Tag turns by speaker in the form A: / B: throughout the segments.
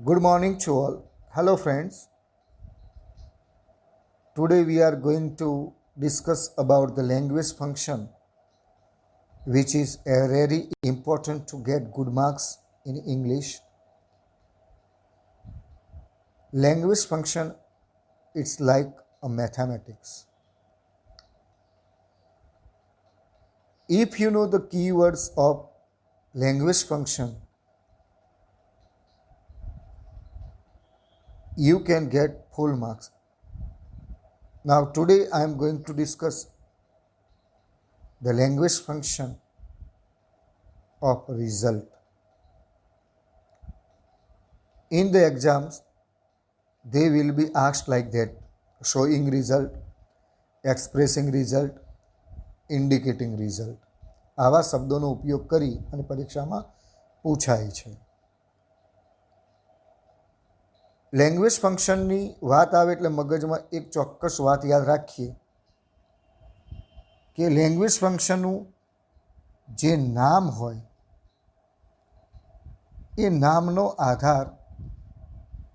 A: Good morning to all. Hello, friends. Today we are going to discuss about the language function, which is very important to get good marks in English. Language function, it's like a mathematics. If you know the keywords of language function, you can get full marks. Now today I am going to discuss the language function of result. In the exams, they will be asked like that: showing result, expressing result, indicating result. આવા શબ્દોનો ઉપયોગ કરી અને પરીક્ષામાં પૂછાય છે. Language ફંક્શનની વાત આવે એટલે મગજમાં એક ચોક્કસ વાત યાદ રાખીએ કે લેંગ્વેજ ફંક્શનનું જે નામ હોય એ નામનો આધાર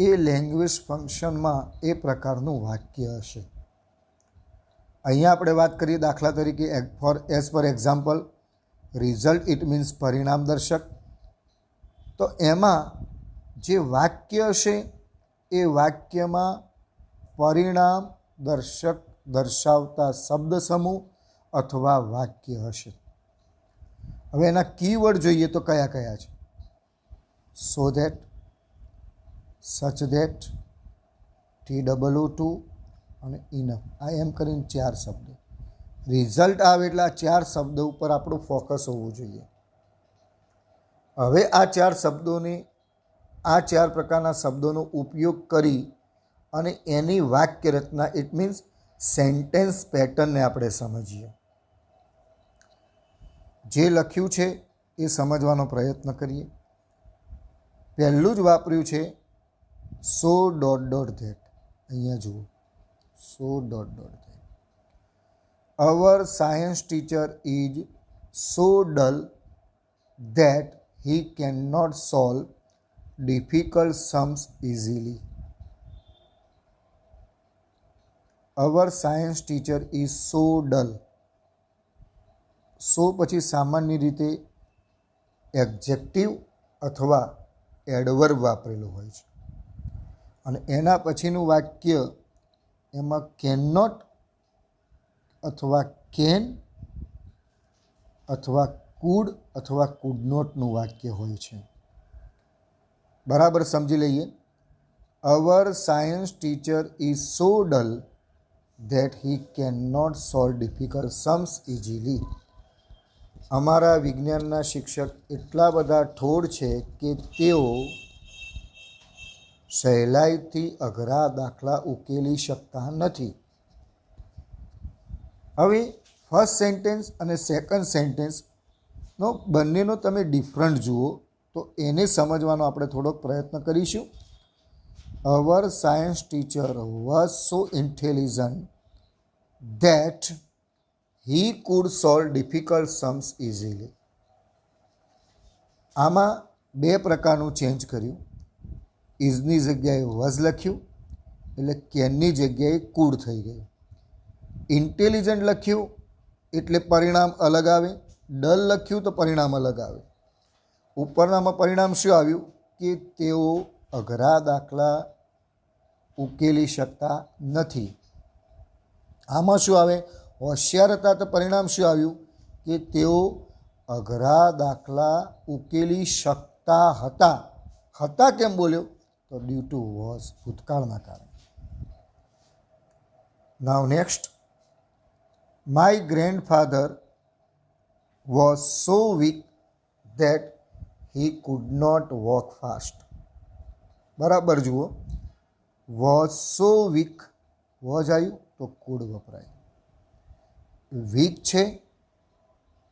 A: એ લેંગ્વેજ ફંક્શનમાં એ પ્રકારનું વાક્ય હશે. અહીંયા આપણે વાત કરીએ દાખલા તરીકે as per example result it means પરિણામ દર્શક. તો એમાં જે વાક્ય હશે એ વાક્યમાં પરિણામ દર્શક દર્શાવતા શબ્દ સમૂહ અથવા વાક્ય હશે. હવે એના કીવર્ડ જોઈએ તો કયા કયા છે? સો ધેટ, સચ ધેટ, TWO2 અને ઇનફ. આ એમ કરીને 4 શબ્દો. રિઝલ્ટ આવે એટલે આ 4 શબ્દો ઉપર આપણું ફોકસ હોવું જોઈએ. હવે આ 4 શબ્દોની આ 4 પ્રકારના શબ્દોનો ઉપયોગ કરી અને એની વાક્ય રચના ઇટ મીન્સ સેન્ટેન્સ પેટર્નને આપણે સમજીએ. જે લખ્યું છે એ સમજવાનો પ્રયત્ન કરીએ. પહેલું જ વાપર્યું છે સો ડોટ ડોટ ધેટ. અહીંયા જુઓ, so dot dot that. Our science teacher is so dull that he can not solve difficult sums easily. Our science teacher is so dull. So પછી સામાન્ય રીતે એડજેક્ટિવ અથવા એડવર્બ વાપરેલું હોય છે અને એના પછીનું વાક્ય એમાં કેન નોટ અથવા કેન અથવા કુડ અથવા કુડ નોટનું વાક્ય હોય છે. બરાબર સમજી લઈએ. Our science teacher is so dull that he can not solve difficult sums easily. અમારા વિજ્ઞાનના શિક્ષક એટલા બધા ઠોર છે કે તેઓ સહેલાઈથી અઘરા દાખલા ઉકેલી શકતા નથી. હવે ફર્સ્ટ સેન્ટેન્સ અને સેકન્ડ સેન્ટેન્સનો બંનેનો તમે ડિફરન્ટ જુઓ તો એને સમજવાનો આપણે થોડોક પ્રયત્ન કરીશું. Our science teacher was so intelligent that he could solve difficult sums easily. આમાં 2 પ્રકારનું ચેન્જ કર્યું. ઇઝની જગ્યાએ વોઝ લખ્યું એટલે કેનની જગ્યાએ કુડ થઈ ગયું. ઇન્ટેલિજન્ટ લખ્યું એટલે પરિણામ અલગ આવે. ડલ લખ્યું તો પરિણામ અલગ આવે. ઉપરનામાં પરિણામ શું આવ્યું કે તેઓ અઘરા દાખલા ઉકેલી શકતા નથી. આમાં શું આવે? હોશિયાર હતા તો પરિણામ શું આવ્યું કે તેઓ અઘરા દાખલા ઉકેલી શકતા હતા. હતા કેમ બોલ્યો? તો ડ્યુ ટુ વોઝ, ભૂતકાળના કારણે. Now next, my grandfather was so weak that he could not walk fast. બરાબર જુઓ, was so weak, was આવ્યું તો could વપરાય. વીક છે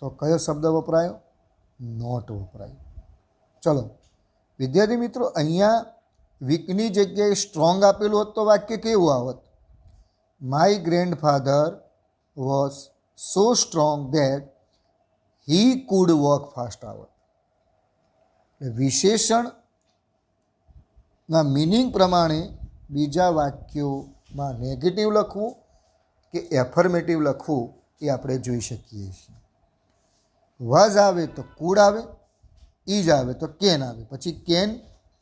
A: તો કયો શબ્દ વપરાયો? નોટ વપરાયો. ચલો વિદ્યાર્થી મિત્રો, અહીંયા વીકની જગ્યાએ સ્ટ્રોંગ આપેલું હોત તો વાક્ય કેવું આવત? My grandfather was so strong that he could walk fast આવત. વિશેષણ ના મિનિંગ પ્રમાણે બીજા વાક્યોમાં નેગેટિવ લખવું કે એફર્મેટિવ લખવું એ આપણે જોઈ શકીએ છીએ. વઝ આવે તો કુડ આવે, ઇઝ આવે તો કેન આવે. પછી કેન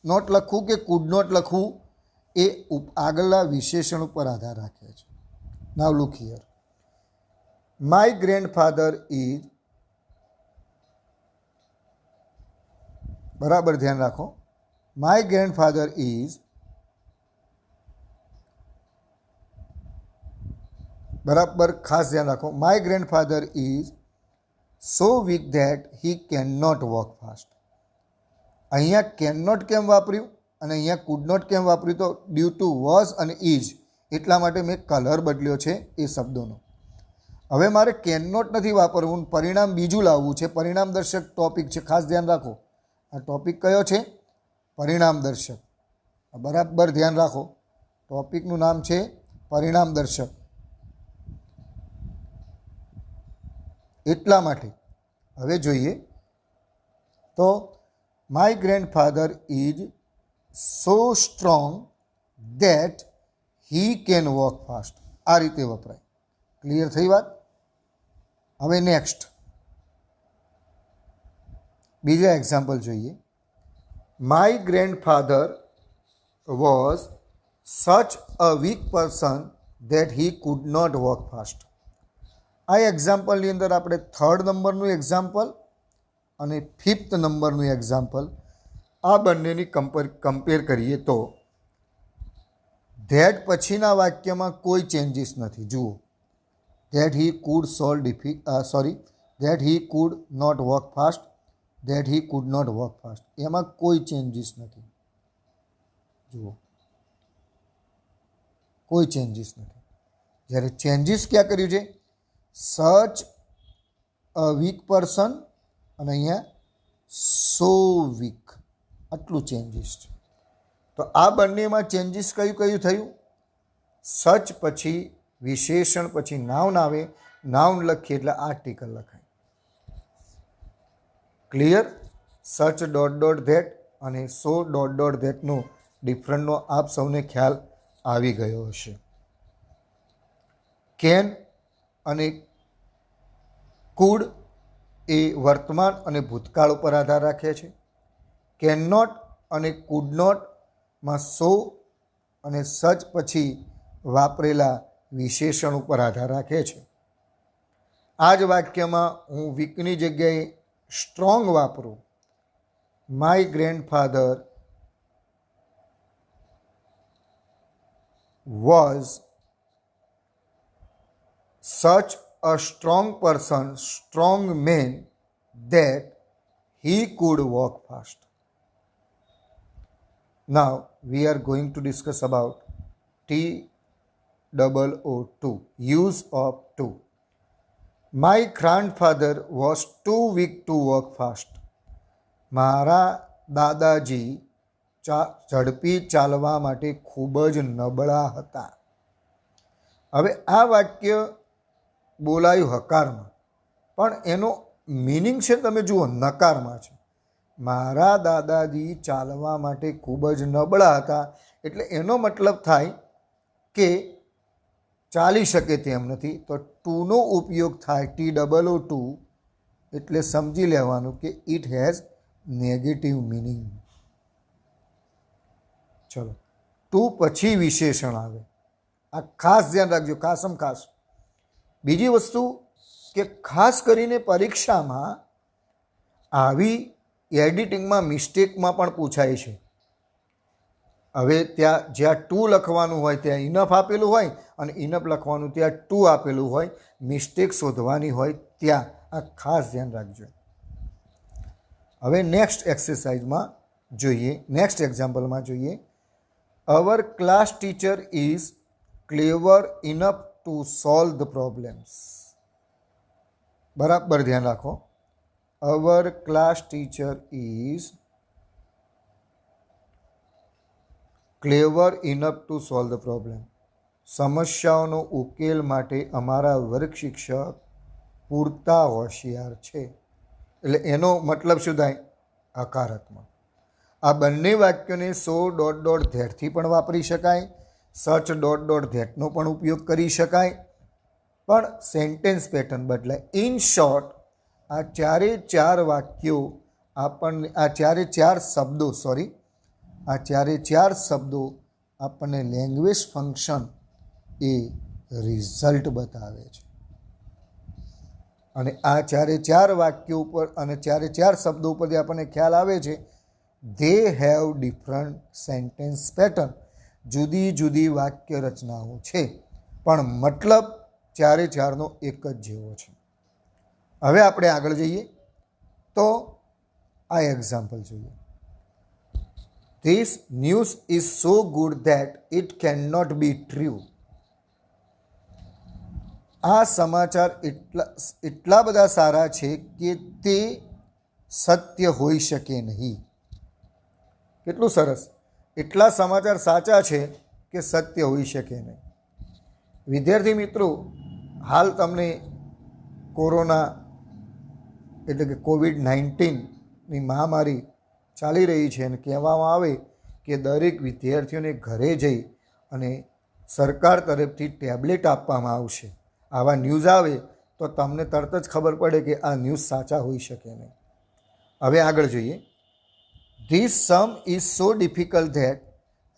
A: નોટ લખવું કે કુડ નોટ લખવું એ આગળના વિશેષણ ઉપર આધાર રાખે છે. નાવ look here, my grandfather is, બરાબર ધ્યાન રાખો, માય ગ્રેન્ડફાધર ઇઝ, બરાબર ખાસ ધ્યાન રાખો, my grandfather is so weak that he can not walk fast. અહીંયા કેન નોટ કેમ વાપર્યું અને અહીંયા કુડ નોટ કેમ વાપર્યું? તો ડ્યુ ટુ વોઝ અને ઇઝ, એટલા માટે મેં કલર બદલ્યો છે એ શબ્દોનો. હવે મારે કેન નોટ નથી વાપરવું, પરિણામ બીજું લાવવું છે. પરિણામ દર્શક ટોપિક છે, ખાસ ધ્યાન રાખો. આ ટોપિક કયો છે? પરિણામ દર્શક. બરાબર ધ્યાન રાખો, ટોપિકનું નામ છે પરિણામ દર્શક. એટલા માટે હવે જોઈએ તો my grandfather is so strong that he can walk fast. આ રીતે વપરાય. ક્લિયર થઈ વાત? હવે નેક્સ્ટ બીજા એક્ઝામ્પલ જોઈએ. My grandfather was such a weak person that he could not walk fast. આ એક્ઝામ્પલની અંદર આપણે 3rd નંબરનું એક્ઝામ્પલ અને 5th નંબરનું એક્ઝામ્પલ આ બંનેની કમ્પેર કરીએ તો ધેટ પછીના વાક્યમાં કોઈ ચેન્જીસ નથી. જુઓ, that he could that he could not walk fast, that he could not walk fast, એમાં કોઈ ચેન્જીસ નથી. જુઓ, કોઈ ચેન્જીસ નથી. જ્યારે ચેન્જીસ ક્યાં કર્યું છે? સચ અ વીક પર્સન અને અહીંયા સો વીક, આટલું ચેન્જીસ છે. તો આ બંનેમાં ચેન્જીસ કયું કયું થયું? સચ પછી વિશેષણ પછી નાઉન આવે, નાઉન લખીએ એટલે આર્ટિકલ લખાય. ક્લિયર? સચ ડોટ ડોટ ધેટ અને સો ડોટ ડોટ ધેટનો ડિફરન્ટનો આપ સૌને ખ્યાલ આવી ગયો હશે. કેન અને કુડ એ વર્તમાન અને ભૂતકાળ ઉપર આધાર રાખે છે. કેન નોટ અને કુડ નોટમાં સો અને સચ પછી વાપરેલા વિશેષણ ઉપર આધાર રાખે છે. આ જ વાક્યમાં હું વીકની જગ્યાએ સ્ટ્રોંગ વાપરું. My grandfather was such a strong person, strong man, that he could walk fast. Now we are going to discuss about TOO, use of to. My grandfather was too weak to walk fast. મારા દાદાજી ઝડપી ચાલવા માટે ખૂબ જ નબળા હતા. હવે આ વાક્ય બોલાયું હકારમાં, પણ એનો મિનિંગ છે તમે જુઓ નકારમાં છે. મારા દાદાજી ચાલવા માટે ખૂબ જ નબળા હતા, એટલે એનો મતલબ થાય કે ચાલી શકે તેમ નથી. તો ટુનો ઉપયોગ થાય TOO, એટલે સમજી લેવાનું કે ઇટ હેઝ નેગેટિવ મિનિંગ. ચલો, ટુ પછી વિશેષણ આવે. આ ખાસ ધ્યાન રાખજો, ખાસમ ખાસ. બીજી વસ્તુ કે ખાસ કરીને પરીક્ષામાં આવી એડિટિંગમાં મિસ્ટેકમાં પણ પૂછાય છે. હવે ત્યાં જ્યાં ટુ લખવાનું હોય ત્યાં ઇનફ આપેલું હોય અને ઇનફ લખવાનું ત્યાં ટુ આપેલું હોય. મિસ્ટેક શોધવાની હોય ત્યાં આ ખાસ ધ્યાન રાખજો. હવે નેક્સ્ટ એક્સરસાઇઝમાં જોઈએ, નેક્સ્ટ એક્ઝામ્પલમાં જોઈએ. Our class teacher is clever enough to solve the problems. બરાબર ધ્યાન રાખો. Our class teacher is clever enough to solve the problem. સમસ્યાઓનો ઉકેલ માટે અમારા વર્ગ શિક્ષક પૂરતા હોશિયાર છે. એટલે એનો મતલબ શું થાય? હકારાત્મક. આ બંને વાક્યોને સો ડોટ ડોટ ધેટથી પણ વાપરી શકાય, સચ ડોટ ડોટ ધેટનો પણ ઉપયોગ કરી શકાય, પણ સેન્ટેન્સ પેટર્ન બદલાય. ઇન શોર્ટ, આ ચારે ચાર વાક્યો આપણને આ ચારે ચાર શબ્દો આપણને લેંગ્વેજ ફંક્શન એ રિઝલ્ટ બતાવે છે. અને આ ચારે ચાર વાક્યો ઉપર અને ચારે ચાર શબ્દો ઉપરથી આપણને ખ્યાલ આવે છે they have different sentence pattern. જુદી જુદી વાક્ય રચનાઓ છે, પણ મતલબ ચારે ચારનો એક જ જેવો છે. હવે આપણે આગળ જઈએ તો આ એક્ઝામ્પલ જોઈએ. This news is so good that it can not be true. આ સમાચાર એટલા બધા સારા છે કે તે સત્ય હોઈ શકે નહીં. કેટલું સરસ! એટલા સમાચાર સાચા છે કે સત્ય હોઈ શકે નહીં. વિદ્યાર્થી મિત્રો, હાલ તમને કોરોના એટલે કે COVID-19ની મહામારી ચાલી રહી છે અને કહેવામાં આવે કે દરેક વિદ્યાર્થીઓને ઘરે જઈ અને સરકાર તરફથી ટેબ્લેટ આપવામાં આવશે. આવા ન્યૂઝ આવે તો તમને તરત જ ખબર પડે કે આ ન્યૂઝ સાચા હોઈ શકે નહીં. હવે આગળ જોઈએ. This sum is so difficult that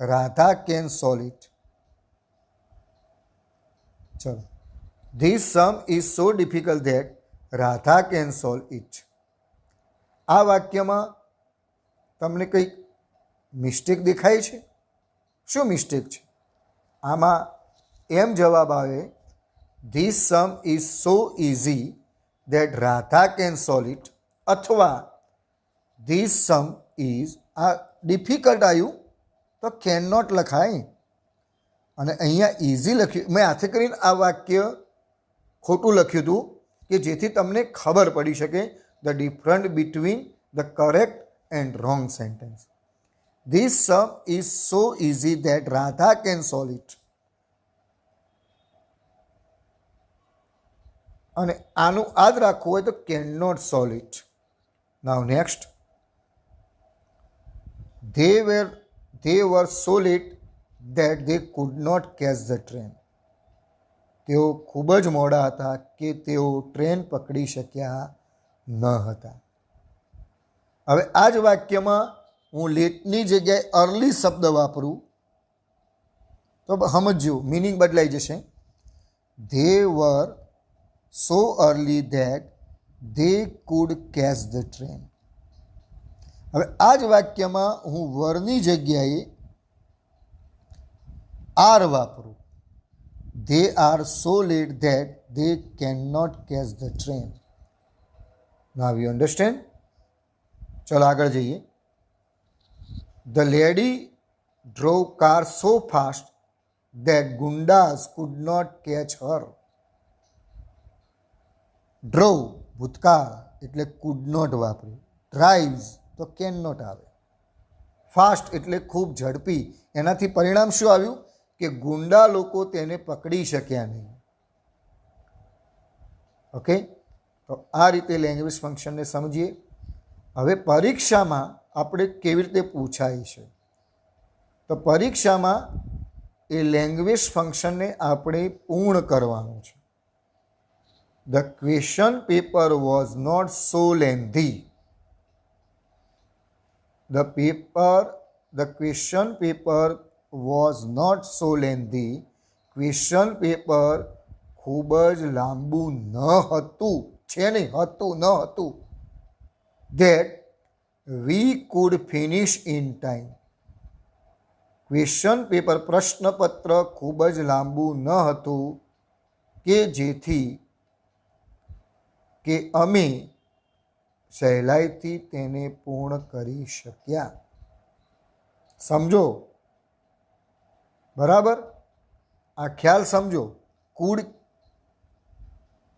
A: Radha can solve it. ચલો, this sum is so difficult that Radha can solve it. આ વાક્યમાં તમને કંઈક મિસ્ટેક દેખાય છે? શું મિસ્ટેક છે? આમાં એમ જવાબ આવે, this sum is so easy that Radha can solve it, અથવા ધીસ સમ ઇઝ, આ ડિફિકલ્ટ આવ્યું તો કેન નોટ લખાય અને અહીંયા ઇઝી લખ્યું. મેં હાથે કરીને આ વાક્ય ખોટું લખ્યું હતું કે જેથી તમને ખબર પડી શકે the different between the correct and wrong sentence. This sum is so easy that Radha can solve it. અને આનું યાદ રાખવું હોય તો can not solve it. Now next. They were so late that they could not catch the train. તેઓ ખૂબ જ મોડા હતા કે તેઓ ટ્રેન પકડી શક્યા ન હતા. હવે આ જ વાક્યમાં હું લેટની જગ્યાએ અર્લી શબ્દ વાપરું તો સમજજો, મિનિંગ બદલાઈ જશે. They were so early that they could catch the train. હવે આ જ વાક્યમાં હું વરની જગ્યાએ આર વાપરું. They are so late that they cannot catch the train. Now you understand? ચલો આગળ જઈએ. The lady drove car so fast that gundas could not catch her. Drove ભૂતકાળ એટલે could not વાપર્યું. Drives તો કેન નોટ આવે. Fast એટલે ખૂબ ઝડપી. એનાથી પરિણામ શું આવ્યું કે ગુંડા લોકો તેને પકડી શક્યા નહીં. ઓકે, તો આ રીતે લેંગ્વેજ ફંક્શનને સમજીએ. હવે પરીક્ષામાં આપણે કેવી રીતે પૂછાય છે, તો પરીક્ષામાં એ લેંગ્વેજ ફંક્શનને આપણે પૂર્ણ કરવાનું છે. The question paper was not so lengthy. The question paper was not so lengthy. Question paper ખૂબ જ લાંબુ ન હતું, છે નહીં, હતું ન હતું. That we could finish in time. Question paper પ્રશ્નપત્ર ખૂબ જ લાંબુ ન હતું કે જેથી કે અમે સહેલાઈથી તેને પૂર્ણ કરી શક્યા. સમજો, બરાબર? આ ખ્યાલ સમજો. કુડ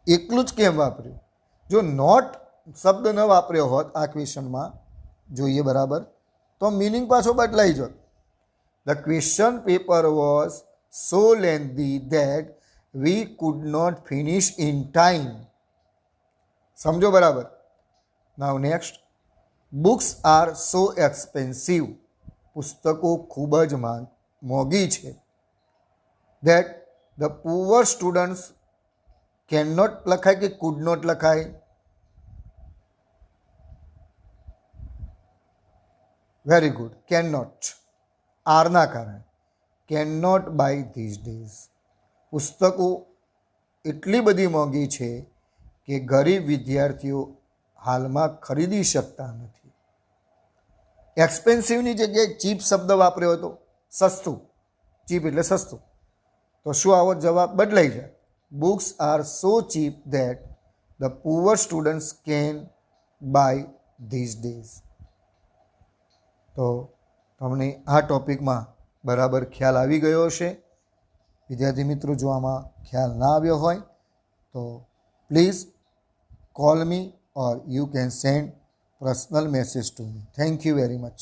A: એકલું જ કેમ વાપર્યું? જો નોટ શબ્દ ન વાપર્યો હોત આ ક્વેશ્ચનમાં, જોઈએ બરાબર, તો મિનિંગ પાછો બદલાઈ જતો. The question paper was so lengthy that we could not finish in time. સમજો બરાબર? Now next. Books are so expensive, પુસ્તકો ખૂબ જ મોંઘી છે. That the poor students can not લખાય કે કુડ નોટ લખાય? Very good, can not. આરના કારણે can not buy these days. પુસ્તકો એટલી બધી મોંઘી છે કે ગરીબ વિદ્યાર્થીઓ હાલમાં ખરીદી શકતા નથી. એક્સપેન્સિવની જગ્યાએ ચીપ શબ્દ વાપર્યો હતો, સસ્તું. ચીપ એટલે સસ્તું. તો શું આવો જવાબ બદલાઈ જાય? Books are so cheap that the poor students can buy these days. તો તમને આ ટોપિકમાં બરાબર ખ્યાલ આવી ગયો હશે. વિદ્યાર્થી મિત્રો, જો આમાં ખ્યાલ ના આવ્યો હોય તો please call me or you can send personal message to me. Thank you very much.